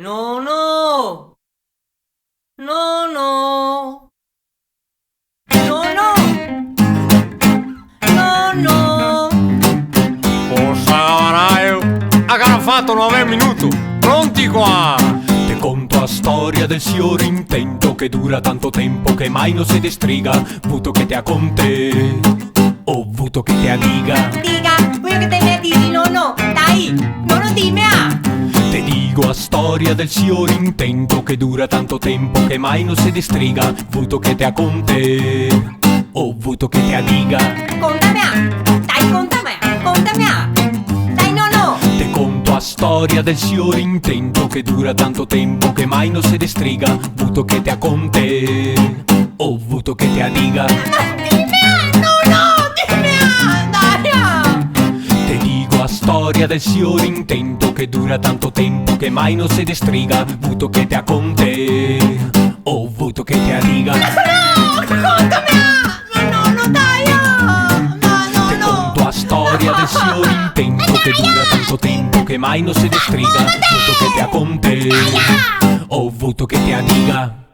No, no. No, no. No, no. No, no. Forza Cavaraio, abbiamo fatto 9 minuti, pronti qua! Te conto a storia del signore intento che dura tanto tempo che mai non si destriga, vuto che te ha con te, o vuto che te ha diga. Diga, voglio che te mi dici no, no. Dai, no, no, dimmi ah. Te dico a storia del signore intento che dura tanto tempo che mai non si destriga, vuto che te ha con te, o vuto che te ha diga. Contami ah. Dai, contami ah. Contami ah. Dai, no, no. Te conto a storia del signore intento che dura tanto tempo che mai non si destriga, vuto che te ha con te, o vuto che te ha diga. Dimmi ah. No, no. Dimmi ah. Dai ah. Te dico a storia del signore intento che dura tanto tempo che mai non si destriga, vuto che te ha con te, o vuto che te ha diga. No, contami ah. No, no, no, dai ah. No, no, Te no. conto a storia del signore intento che dura tanto tempo che mai non si destriga, vuto che te ha con te, o vuto che te ha diga.